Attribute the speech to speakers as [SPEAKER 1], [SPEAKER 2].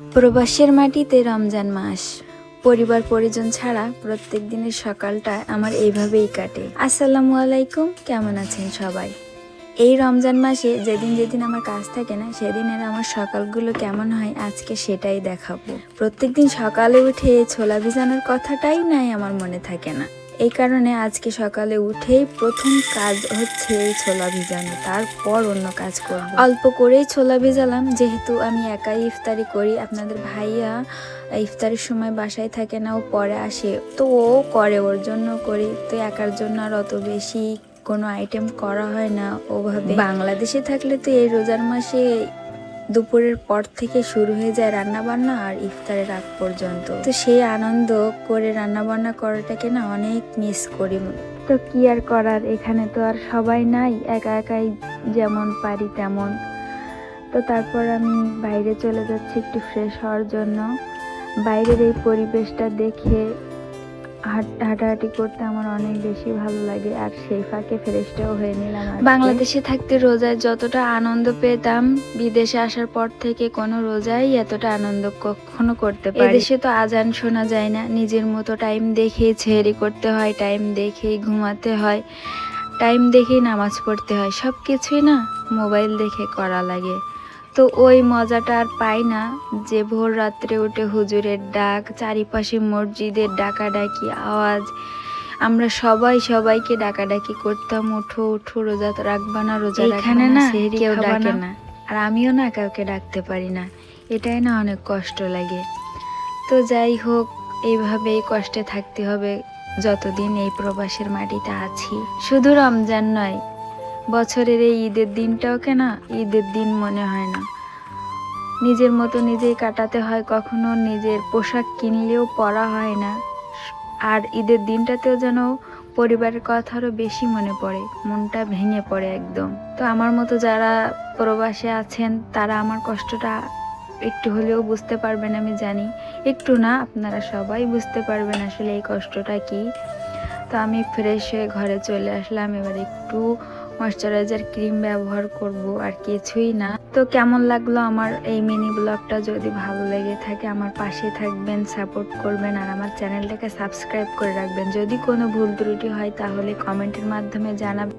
[SPEAKER 1] প্রবাসের মাটিতে রমজান মাস পরিবার পরিজন ছাড়া প্রত্যেক দিনের সকালটা আমার এইভাবেই কাটে। আসসালামু আলাইকুম, কেমন আছেন সবাই? এই রমজান মাসে যেদিন যেদিন আমার কাজ থাকে না সেদিনের আমার সকালগুলো কেমন হয় আজকে সেটাই দেখাবো। প্রত্যেকদিন সকালে উঠে ছোলা ভিজানোর কথাটাই নাই আমার মনে থাকে না। এই কারণে আজকে সকালে উঠেই প্রথম কাজ হচ্ছে এই ছোলা ভিজানো, তারপর অন্য কাজ করব। অল্প করেই ছোলা ভিজালাম, যেহেতু আমি একাই ইফতারি করি। আপনাদের ভাইয়া ইফতারির সময় বাসায় থাকে না, ও পরে আসে, তো ও করে, ওর জন্য করি। তো একার জন্য আর অত বেশি কোনো আইটেম করা হয় না ওভাবে। বাংলাদেশে থাকলে তো এই রোজার মাসে দুপুরের পর থেকে শুরু হয়ে যায় রান্না বান্না আর ইফতারের আগ পর্যন্ত। তো সেই আনন্দ করে রান্না বান্না করাটাকে না অনেক মিস করি। তো কি আর করার, এখানে তো আর সবাই নাই, একা একাই যেমন পারি তেমন। তো তারপর আমি বাইরে চলে যাচ্ছি একটু ফ্রেশ হওয়ার জন্য। বাইরের এই পরিবেশটা দেখে হাঁটাহাঁটি করতে আমার অনেক বেশি ভালো লাগে, আর সেই ফাঁকে ফ্রেশটাও হয়ে নিলাম। বাংলাদেশে থাকতে রোজায় যতটা আনন্দ পেতাম, বিদেশে আসার পর থেকে কোনো রোজায় এতটা আনন্দ কখনো করতে পারি। এদেশে তো আজান শোনা যায় না, নিজের মতো টাইম দেখেই সেহরি করতে হয়, টাইম দেখেই ঘুমাতে হয়, টাইম দেখেই নামাজ পড়তে হয়, সব কিছুই না মোবাইল দেখে করা লাগে। তো ওই মজাটা আর পাই না যে ভোর রাত্রে উঠে হুজুরের ডাক, চারিপাশে মসজিদের ডাকাডাকি আওয়াজ, আমরা সবাই সবাইকে ডাকাডাকি করতাম, উঠো উঠো, রোজা রাখবা না, রোজা এখানে না কেউ ডাকে না, আর আমিও না কাউকে ডাকতে পারি না। এটাই না অনেক কষ্ট লাগে। তো যাই হোক, এইভাবেই কষ্টে থাকতে হবে যতদিন এই প্রবাসের মাটিতে আছি। শুধু রমজান নয়, বছরের এই ঈদের দিনটাওকে না ঈদের দিন মনে হয় না। নিজের মতো নিজেই কাটাতে হয়, কখনো নিজের পোশাক কিনলেও পরা হয় না। আর ঈদের দিনটাতেও যেন পরিবারের কথা আরও বেশি মনে পড়ে, মনটা ভেঙে পড়ে একদম। তো আমার মতো যারা প্রবাসে আছেন তারা আমার কষ্টটা একটু হলেও বুঝতে পারবেন, আমি জানি। একটু না, আপনারা সবাই বুঝতে পারবেন আসলে এই কষ্টটা কি। তো আমি ফ্রেশ হয়ে ঘরে চলে আসলাম, এবার একটু ময়শ্চারাইজার ক্রিম ব্যবহার করব, আর কিছুই না। তো কেমন লাগলো আমার এই মিনি ব্লগটা? যদি ভালো লেগে থাকে আমার পাশে থাকবেন, সাপোর্ট করবেন, আর আমার চ্যানেলটাকে সাবস্ক্রাইব করে রাখবেন। যদি কোনো ভুল ত্রুটি হয় তাহলে কমেন্টের মাধ্যমে জানাবেন।